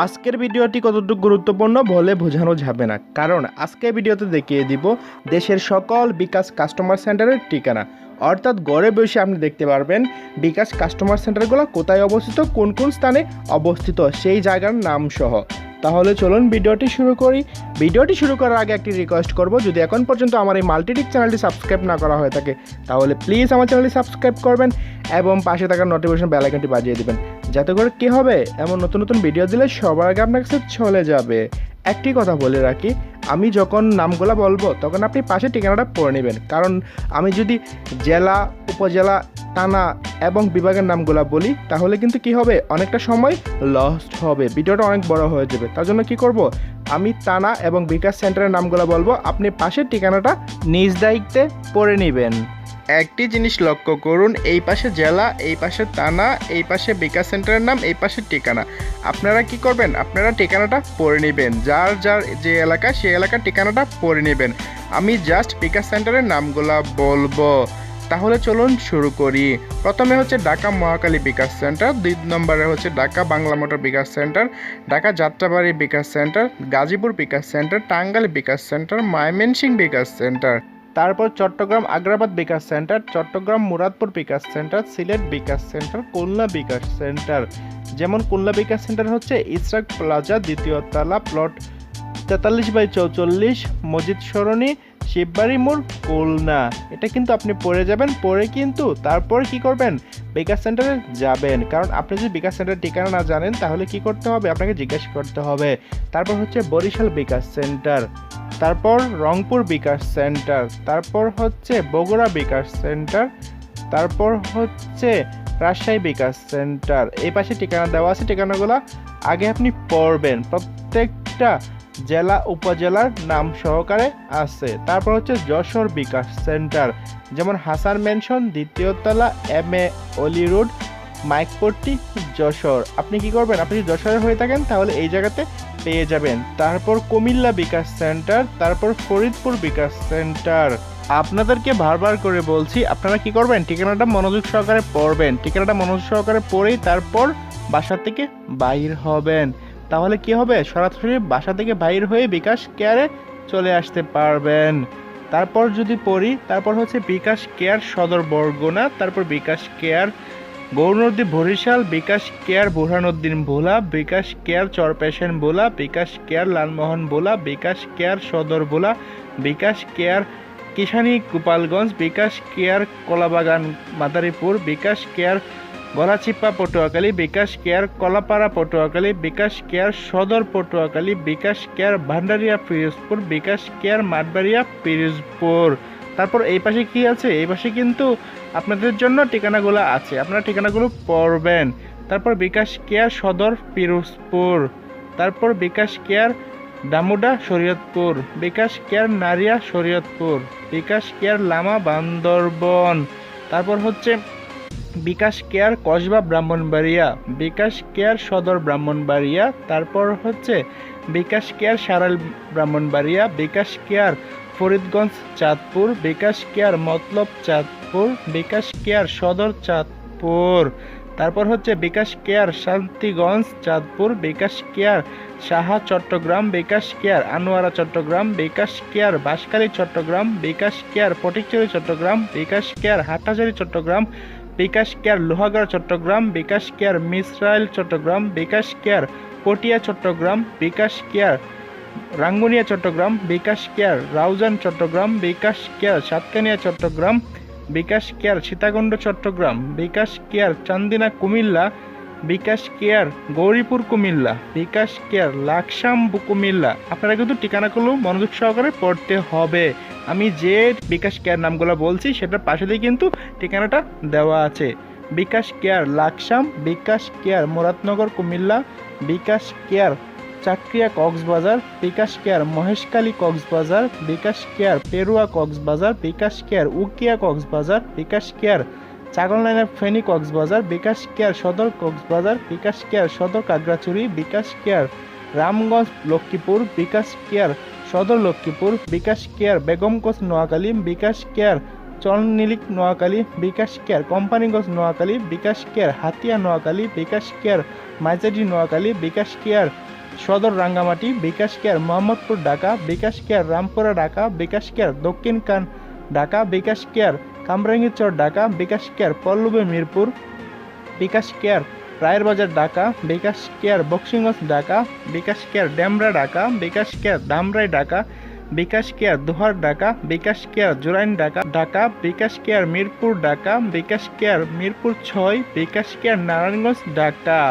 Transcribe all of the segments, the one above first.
আজকের ভিডিওটি কতটুকু গুরুত্বপূর্ণ বলে বোঝানো যাবে না, কারণ আজকের ভিডিওতে দেখিয়ে দিব দেশের সকল বিকাশ কাস্টমার সেন্টারের ঠিকানা। অর্থাৎ ঘরে বসে আপনি দেখতে পারবেন বিকাশ কাস্টমার সেন্টারগুলো কোথায় অবস্থিত, কোন কোন স্থানে অবস্থিত, সেই জায়গার নাম সহ। তাহলে চলুন ভিডিওটি শুরু করি। ভিডিওটি শুরু করার আগে একটি রিকোয়েস্ট করব, যদি এখন পর্যন্ত আমার এই মাল্টিটিক চ্যানেলটি সাবস্ক্রাইব না করা হয়ে থাকে তাহলে প্লিজ আমার চ্যানেলটি সাবস্ক্রাইব করবেন এবং পাশে থাকা নোটিফিকেশন বেল আইকনটি বাজিয়ে দিবেন, যাতে করে কী হবে, এমন নতুন নতুন ভিডিও দিলে সবার আগে আপনার কাছে চলে যাবে। একটি কথা বলে রাখি, আমি যখন নামগুলো বলবো তখন আপনি পাশে ঠিকানাটা পড়ে নেবেন, কারণ আমি যদি জেলা, উপজেলা, থানা এবং বিভাগের নামগুলো বলি তাহলে কিন্তু কি হবে, অনেকটা সময় লস্ট হবে, ভিডিওটা অনেক বড় হয়ে যাবে। তার জন্য কি করব, আমি থানা এবং বিকাশ সেন্টারের নামগুলো বলবো, আপনি পাশের ঠিকানাটা নিজ দায়িত্বে পড়ে নেবেন। একটি জিনিস লক্ষ্য করুন, এই পাশে জেলা, এই পাশে থানা, এই পাশে বিকাশ সেন্টারের নাম, এই পাশে ঠিকানা। আপনারা কি করবেন, আপনারা ঠিকানাটা পড়ে নেবেন, যার যার যে এলাকা সেই এলাকার ঠিকানাটা পড়ে নেবেন। আমি জাস্ট বিকাশ সেন্টারের নামগুলা বলবো। তাহলে চলুন শুরু করি। প্রথমে হচ্ছে ঢাকা মহাকালী বিকাশ সেন্টার, 2 নম্বরে হচ্ছে ঢাকা বাংলা মোটর বিকাশ সেন্টার, ঢাকা যাত্রাবাড়ি বিকাশ সেন্টার, গাজীপুর বিকাশ সেন্টার, টাঙ্গাইল বিকাশ সেন্টার, ময়মনসিংহ বিকাশ সেন্টার, তারপর চট্টগ্রাম আগ্রাবাদ বিকাশ সেন্টার, চট্টগ্রাম মুরাদপুর বিকাশ সেন্টার, সিলেট বিকাশ সেন্টার, খুলনা বিকাশ সেন্টার। যেমন খুলনা বিকাশ সেন্টার হচ্ছে ইসরাক প্লাজা, 2য় তলা, প্লট 43/44, মসজিদ সরণি, শিববাড়ি মোড়, খুলনা। এটা কিন্তু আপনি পড়ে যাবেন, পড়ে কিন্তু তারপর কি করবেন, বিকাশ সেন্টারে যাবেন, কারণ আপনি যদি বিকাশ সেন্টারের ঠিকানা না জানেন তাহলে কি করতে হবে, আপনাকে জিজ্ঞাসা করতে হবে। তারপর হচ্ছে বরিশাল বিকাশ সেন্টার, তারপর রংপুর বিকাশ সেন্টার, তারপর হচ্ছে বগুড়া বিকাশ সেন্টার, তারপর হচ্ছে রাজশাহী বিকাশ সেন্টার। এই পাশে ঠিকানা দেওয়া আছে, ঠিকানাগুলো আগে আপনি পড়বেন, প্রত্যেকটা জেলা উপজেলার নাম সহকারে আছে। তারপর হচ্ছে যশোর বিকাশ সেন্টার, যেমন হাসান মেনশন, 2য় তলা, MA অলি রোড, মাইকপট্টি, যশোর। আপনি কি করবেন, আপনি যদি যশোরে হয়ে থাকেন তাহলে এই জায়গাতে পেয়ে যাবেন। তারপর কুমিল্লা বিকাশ সেন্টার, তারপর ফরিদপুর বিকাশ সেন্টার। আপনাদেরকে বারবার করে বলছি, আপনারা কি করবেন, ঠিকানাটা মনোযোগ সহকারে পড়বেন, ঠিকানাটা মনোযোগ সহকারে পড়েই তারপর বাসা থেকে বাইর হবেন। তাহলে কি হবে, সরাসরি বাসা থেকে বাইর হয়ে বিকাশ কেয়ারে চলে আসতে পারবেন। তারপর যদি পড়ি, তারপর হচ্ছে বিকাশ কেয়ার সদর বরগুনা, তারপর বিকাশ কেয়ার গৌরনদী বরিশাল, বিকাশ কেয়ার বুরহানুদ্দিন ভোলা, বিকাশ কেয়ার চরপেশন ভোলা, বিকাশ কেয়ার লালমোহন ভোলা, বিকাশ কেয়ার সদর ভোলা, বিকাশ কেয়ার কিষানী গোপালগঞ্জ, বিকাশ কেয়ার কলাবাগান মাদারীপুর, বিকাশ কেয়ার গলাচিপা পটুয়াখালী, বিকাশ কেয়ার কলাপাড়া পটুয়াখালী, বিকাশ কেয়ার সদর পটুয়াখালী, বিকাশ কেয়ার ভান্ডারিয়া পিরোজপুর, বিকাশ কেয়ার মাঠবাড়িয়া পিরোজপুর। তারপর এই পাশে কি আছে, এই পাশে কিন্তু আপনাদের জন্য ঠিকানাগুলো আছে, আপনারা ঠিকানাগুলো পড়বেন। তারপর বিকাশ কেয়ার সদর পিরোজপুর, তারপর বিকাশ কেয়ার দামুডা শরীয়তপুর, বিকাশ কেয়ার নারিয়া শরীয়তপুর, বিকাশ কেয়ার লামা বান্দরবন, তারপর হচ্ছে বিকাশ কেয়ার কসবা ব্রাহ্মণবাড়িয়া, বিকাশ কেয়ার সদর ব্রাহ্মণবাড়িয়া, তারপর হচ্ছে বিকাশ কেয়ার সারাইল ব্রাহ্মণবাড়িয়া, বিকাশ কেয়ার ফরিদগঞ্জ চাঁদপুর, বিকাশ কেয়ার মতলব চাঁদপুর, বিকাশ কেয়ার সদর চাঁদপুর, তারপর হচ্ছে বিকাশ কেয়ার শান্তিগঞ্জ চাঁদপুর, বিকাশ কেয়ার সাহা চট্টগ্রাম, বিকাশ কেয়ার আনোয়ারা চট্টগ্রাম, বিকাশ কেয়ার বাঁশখালী চট্টগ্রাম, বিকাশ কেয়ার ফটিকছড়ি চট্টগ্রাম, বিকাশ কেয়ার হাটহাজারী চট্টগ্রাম, বিকাশ কেয়ার লোহাগড়া চট্টগ্রাম, বিকাশ কেয়ার মিসরাইল চট্টগ্রাম, বিকাশ কেয়ার পটিয়া চট্টগ্রাম, বিকাশ কেয়ার রাঙ্গুনিয়া চট্টগ্রাম, বিকাশ কেয়ার রাউজান চট্টগ্রাম, বিকাশ কেয়ার সাতকানিয়া চট্টগ্রাম, বিকাশ কেয়ার সীতাকুণ্ড চট্টগ্রাম, বিকাশ কেয়ার চান্দিনা কুমিল্লা, বিকাশ কেয়ার গৌরীপুর কুমিল্লা, বিকাশ কেয়ার লাকসাম কুমিল্লা। আপনারা কিন্তু ঠিকানাগুলো মনোযোগ সহকারে পড়তে হবে। আমি যে বিকাশ কেয়ার নামগুলো বলছি সেটার পাশে দিয়ে কিন্তু ঠিকানাটা দেওয়া আছে। বিকাশ কেয়ার লাকসাম, বিকাশ কেয়ার মুরাদনগর কুমিল্লা, বিকাশ কেয়ার চাকরিয়া কক্সবাজার, বিকাশ কেয়ার মহেশখালী কক্সবাজার, বিকাশ কেয়ার পেরুয়া কক্সবাজার, বিকাশ কেয়ার উকিয়া কক্সবাজার, বিকাশ কেয়ার ছাগলনাইয়া ফেনী কক্সবাজার, বিকাশ কেয়ার সদর কক্সবাজার, বিকাশ কেয়ার সদর খাগড়াছড়ি, বিকাশ কেয়ার রামগঞ্জ লক্ষ্মীপুর, বিকাশ কেয়ার সদর লক্ষ্মীপুর, বিকাশ কেয়ার বেগমগঞ্জ নোয়াখালী, বিকাশ কেয়ার চলনিলিক নোয়াখালী, বিকাশ কেয়ার কোম্পানিগঞ্জ নোয়াখালী, বিকাশ কেয়ার হাতিয়া নোয়াখালী, বিকাশ কেয়ার মাইজদি নোয়াখালী, বিকাশ কেয়ার সদর রাঙ্গামাটি, বিকাশ কেয়ার মোহাম্মদপুর ঢাকা, বিকাশ কেয়ার রামপুরা ঢাকা, বিকাশ কেয়ার দক্ষিণ কান ঢাকা, বিকাশ কেয়ার কামরাঙ্গীরচর ঢাকা, বিকাশ কেয়ার পল্লবী মিরপুর, বিকাশ কেয়ার রায়ের বাজার ঢাকা, বিকাশ কেয়ার বক্সিগঞ্জ ঢাকা, বিকাশ কেয়ার ডেমরা ঢাকা, বিকাশ কেয়ার ধামরাই ঢাকা, বিকাশ কেয়ার দোহার ঢাকা, বিকাশ কেয়ার জোরাইন ঢাকা ঢাকা, বিকাশ কেয়ার মিরপুর ঢাকা, বিকাশ কেয়ার মিরপুর 6, বিকাশ কেয়ার নারায়ণগঞ্জ ঢাকা।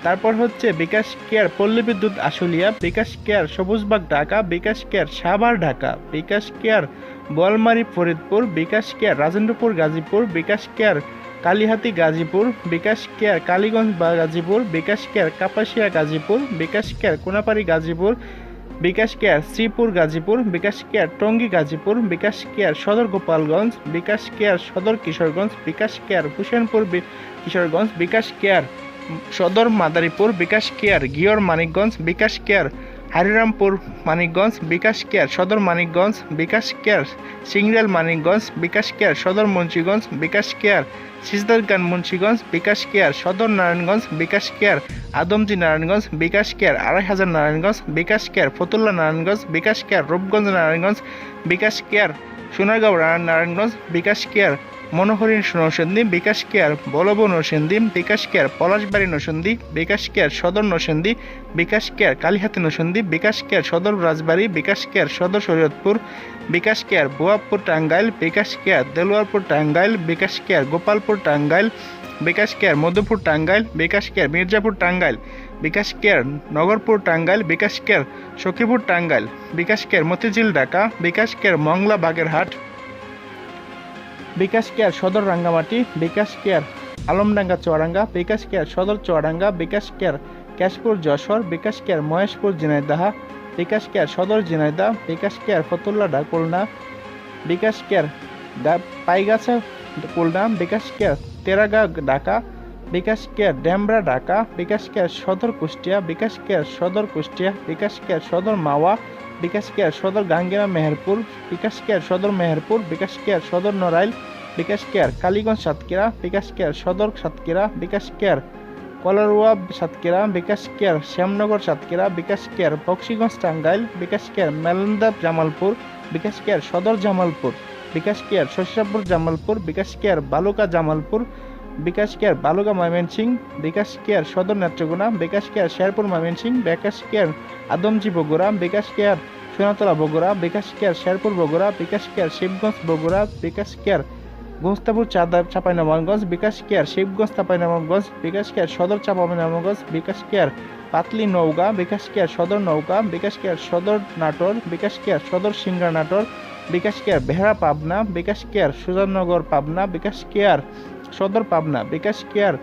তারপর হচ্ছে বিকাশ কেয়ার পল্লী বিদ্যুৎ আশুলিয়া, বিকাশ কেয়ার সবুজবাগ ঢাকা, বিকাশ কেয়ার সাভার ঢাকা, বিকাশ কেয়ার বোয়ালমারী ফরিদপুর, বিকাশ কেয়ার রাজেন্দ্রপুর গাজীপুর, বিকাশ কেয়ার কালিহাতি গাজীপুর, বিকাশ কেয়ার কালীগঞ্জ গাজীপুর, বিকাশ কেয়ার কাপাসিয়া গাজীপুর, বিকাশ কেয়ার কোনাপাড়ি গাজীপুর, বিকাশ কেয়ার শ্রীপুর গাজীপুর, বিকাশ কেয়ার টঙ্গী গাজীপুর, বিকাশ care সদর গোপালগঞ্জ, বিকাশ কেয়ার সদর কিশোরগঞ্জ, বিকাশ কেয়ার হুসেনপুর কিশোরগঞ্জ, বিকাশ কেয়ার সদর মাদারীপুর, বিকাশ কেয়ার গিয়র মানিকগঞ্জ, বিকাশ কেয়ার হরিরামপুর মানিকগঞ্জ, বিকাশ কেয়ার সদর মানিকগঞ্জ, বিকাশ কেয়ার সিংড়াল মানিকগঞ্জ, বিকাশ কেয়ার সদর মুন্সিগঞ্জ, বিকাশ কেয়ার সিজদারগান মুন্সিগঞ্জ, বিকাশ কেয়ার সদর নারায়ণগঞ্জ, বিকাশ কেয়ার আদমজি নারায়ণগঞ্জ, বিকাশ কেয়ার ২৫০০ নারায়ণগঞ্জ, বিকাশ কেয়ার ফতুল্লা নারায়ণগঞ্জ, বিকাশ কেয়ার রূপগঞ্জ নারায়ণগঞ্জ, বিকাশ কেয়ার সোনারগাঁও নারায়ণগঞ্জ, বিকাশ কেয়ার মনোহরী নরসিংদী, বিকাশ কেয়ার বলব নরসিংদী, বিকাশ কেয়ার পলাশবাড়ি নরসিংদী, বিকাশ কেয়ার সদর নরসিংদী, বিকাশ কেয়ার কালীহাতি নরসিংদী, বিকাশ care সদর রাজবাড়ী, বিকাশ care সদর শরীয়তপুর, বিকাশ কেয়ার বোয়াবপুর টাঙ্গাইল, বিকাশ কেয়ার দেলোয়ারপুর টাঙ্গাইল, বিকাশ কেয়ার গোপালপুর টাঙ্গাইল, বিকাশ কেয়ার মধুপুর টাঙ্গাইল, বিকাশ কেয়ার মির্জাপুর টাঙ্গাইল, বিকাশ কেয়ার নগরপুর টাঙ্গাইল, বিকাশ কেয়ার সখীপুর টাঙ্গাইল, বিকাশ কেয়ার মতিঝিল ঢাকা, বিকাশ কেয়ার মংলা বাগেরহাট, বিকাশ care সদর রাঙ্গামাটি, বিকাশ care Alamdanga Chuadanga, বিকাশ care সদর চুয়াডাঙ্গা, বিকাশ care ক্যাশপুর Jessore, বিকাশ care Maheshpur Jhenaidah, বিকাশ care সদর ঝিনাইদহ, বিকাশ care Fatullah Khulna, বিকাশ care Paigachha Khulna, বিকাশ care তেরাগা Dhaka, বিকাশ care Demra Dhaka, বিকাশ care সদর কুষ্টিয়া, বিকাশ care সদর কুষ্টিয়া, বিকাশ care সদর মাওয়া, বিকাশ কেয়ার সদর গাঙ্গেরা মেহেরপুর, বিকাশ কেয়ার সদর মেহেরপুর, বিকাশ কেয়ার সদর নড়াইল, বিকাশ কেয়ার কালীগঞ্জ সাতক্ষীরা, বিকাশ কেয়ার সদর সাতক্ষীরা, বিকাশ কেয়ার কলারুয়া সাতক্ষীরা, বিকাশ কেয়ার শ্যামনগর সাতক্ষীরা, বিকাশ কেয়ার বক্সিগঞ্জ টাঙ্গাইল, বিকাশ কেয়ার মেলন্দা জামালপুর, বিকাশ কেয়ার সদর জামালপুর, বিকাশ কেয়ার শশাপুর জামালপুর, বিকাশ কেয়ার বালুকা জামালপুর, বিকাশ কেয়ার বালুকা ময়মনসিংহ, বিকাশ কেয়ার সদর নেত্রকোনা, বিকাশ কেয়ার শেরপুর ময়মনসিংহ, বিকাশ কেয়ার আদমজি বগুড়া, বিকাশ কেয়ার সোনাতলা বগুড়া, বিকাশ কেয়ার শেরপুর বগুড়া, বিকাশ কেয়ার শিবগঞ্জ বগুড়া, বিকাশ কেয়ার গোস্তাপুর চাঁপাইনবাবগঞ্জ, বিকাশ কেয়ার শিবগঞ্জ চাঁপাইনবাবগঞ্জ, বিকাশ কেয়ার সদর চাঁপাইনবাবগঞ্জ, বিকাশ কেয়ার পাতলি নওগাঁ, বিকাশ কেয়ার সদর নওগাঁ, বিকাশ কেয়ার সদর নাটোর, বিকাশ কেয়ার সদর সিংড়া নাটোর, বিকাশ কেয়ার বেহারা পাবনা, বিকাশ কেয়ার সুজাননগর পাবনা, বিকাশ কেয়ার সদর পাবনা, বিকাশ কেয়ার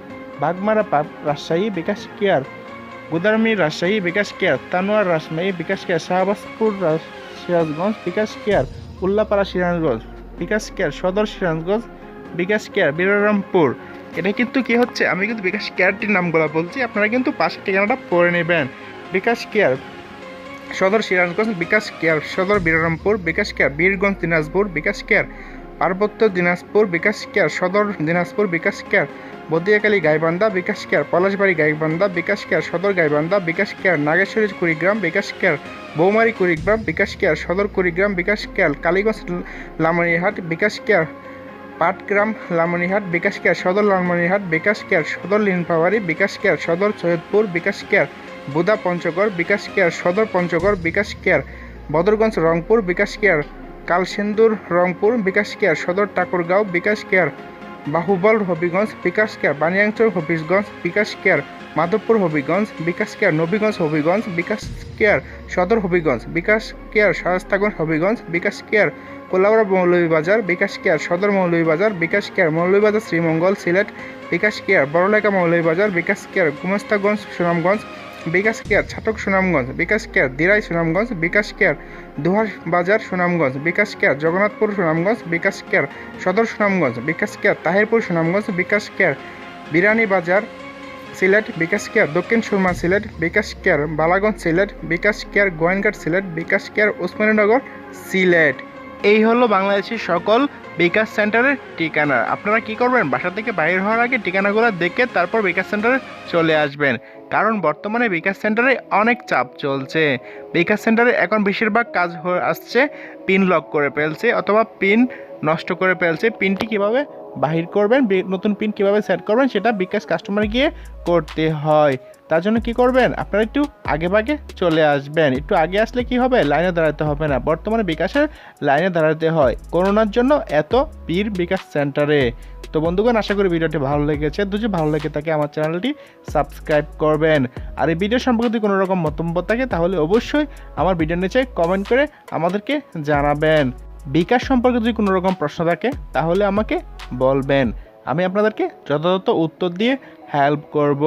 বাগমারা রাজশাহী, বিকাশ কেয়ার গুদারমির রাজশাহী, বিকাশ কেয়ার তানোয়ার রাজশাহী, বিকাশ কেয়ার শাহবাজপুর সিরাজগঞ্জ, বিকাশ care Ullapara Sirajganj, বিকাশ care সদর সিরাজগঞ্জ, বিকাশ care বীররামপুর। এটা কিন্তু কি হচ্ছে, আমি কিন্তু বিকাশ কেয়ারটির নামগুলো বলছি, আপনারা কিন্তু পাশের ঠিকানাটা পড়ে নেবেন। বিকাশ কেয়ার সদর সিরাজগঞ্জ, বিকাশ কেয়ার সদর বীররামপুর, বিকাশ কেয়ার বীরগঞ্জ দিনাজপুর, বিকাশ কেয়ার পার্বত্য দিনাজপুর, বিকাশ কেয়ার সদর দিনাজপুর, বিকাশ কেয়ার বদিয়াকালী গাইবান্ধা, বিকাশ কেয়ার পলাশবাড়ি গাইবান্ধা, বিকাশ কেয়ার সদর গাইবান্ধা, বিকাশ কেয়ার নাগেশ্বরী কুড়িগ্রাম, বিকাশ কেয়ার বৌমারি কুড়িগ্রাম, বিকাশ কেয়ার সদর কুড়িগ্রাম, বিকাশ কেয়ার কালীগঞ্জ লামনিরহাট, বিকাশ কেয়ার পাটগ্রাম লামনিরহাট, বিকাশ কেয়ার সদর লালমনিরহাট, বিকাশ কেয়ার সদর লিনপাওয়ারি, বিকাশ কেয়ার সদর সৈয়দপুর, বিকাশ কেয়ার বুদা পঞ্চগড়, বিকাশ কেয়ার সদর পঞ্চগড়, বিকাশ কেয়ার বদরগঞ্জ রংপুর, বিকাশ কেয়ার কালসিন্দুর রংপুর, বিকাশ কেয়ার সদর ঠাকুরগাঁও, বিকাশ কেয়ার বাহুবল হবিগঞ্জ, বিকাশ কেয়ার বানিয়াংচর হবিগঞ্জ, বিকাশ কেয়ার মাধবপুর হবিগঞ্জ, বিকাশ কেয়ার নবীগঞ্জ হবিগঞ্জ, বিকাশ কেয়ার সদর হবিগঞ্জ, বিকাশ কেয়ার শায়েস্তাগঞ্জ হবিগঞ্জ, বিকাশ কেয়ার কোলাউড়া মৌলভীবাজার, বিকাশ কেয়ার সদর মৌলভীবাজার, বিকাশ কেয়ার মৌলভীবাজার শ্রীমঙ্গল সিলেট, বিকাশ কেয়ার বড়লেখা মৌলভীবাজার, বিকাশ কেয়ার গুমস্তাগঞ্জ সুনামগঞ্জ, বিকাশ কেয়ার ছাতক সুনামগঞ্জ, বিকাশ কেয়ার দিরাই সুনামগঞ্জ, বিকাশ কেয়ার দুহার বাজার সুনামগঞ্জ, বিকাশ কেয়ার জগন্নাথপুর সুনামগঞ্জ, বিকাশ কেয়ার সদর সুনামগঞ্জ, বিকাশ কেয়ার তাহিরপুর সুনামগঞ্জ, বিকাশ কেয়ার বিরানী বাজার সিলেট, বিকাশ কেয়ার দক্ষিণ সুরমা সিলেট, বিকাশ কেয়ার বালাগঞ্জ সিলেট, বিকাশ কেয়ার গোয়েনঘাট সিলেট, বিকাশ কেয়ার ওসমানীনগর সিলেট। এই হলো বাংলাদেশের সকল বিকাশ সেন্টারের ঠিকানা। আপনারা কি করবেন, বাসা থেকে বাইরে হওয়ার আগে ঠিকানাগুলো দেখে তারপর বিকাশ সেন্টারে চলে আসবেন, কারণ বর্তমানে বিকাশ সেন্টারে অনেক চাপ চলছে। বিকাশ সেন্টারে এখন বেশিরভাগ কাজ হয়ে আসছে পিন লক করে ফেলছে অথবা পিন নষ্ট করে ফেলছে। পিনটি কিভাবে বাহির করবেন, নতুন পিন কিভাবে সেট করবেন সেটা বিকাশ কাস্টমার গিয়ে করতে হয়। তার জন্য কি করবেন, আপনারা একটু আগে ভাগে চলে আসবেন। একটু আগে আসলে কি হবে, লাইনে দাঁড়াতে হবে না। বর্তমানে বিকাশের লাইনে দাঁড়াতে হয় করোনার জন্য, এত ভিড় বিকাশ সেন্টারে। তো বন্ধুগণ, আশা করি ভিডিওটি ভালো লেগেছে। যদি ভালো লেগে থাকে আমার চ্যানেলটি সাবস্ক্রাইব করবেন। আর এই ভিডিও সম্পর্কে যদি কোনো রকম মন্তব্য থাকে তাহলে অবশ্যই আমার ভিডিওর নিচে কমেন্ট করে আমাদেরকে জানাবেন। বিকাশ সম্পর্কে যদি কোনো রকম প্রশ্ন থাকে তাহলে আমাকে বলবেন, আমি আপনাদেরকে যথাযথ উত্তর দিয়ে হেল্প করব।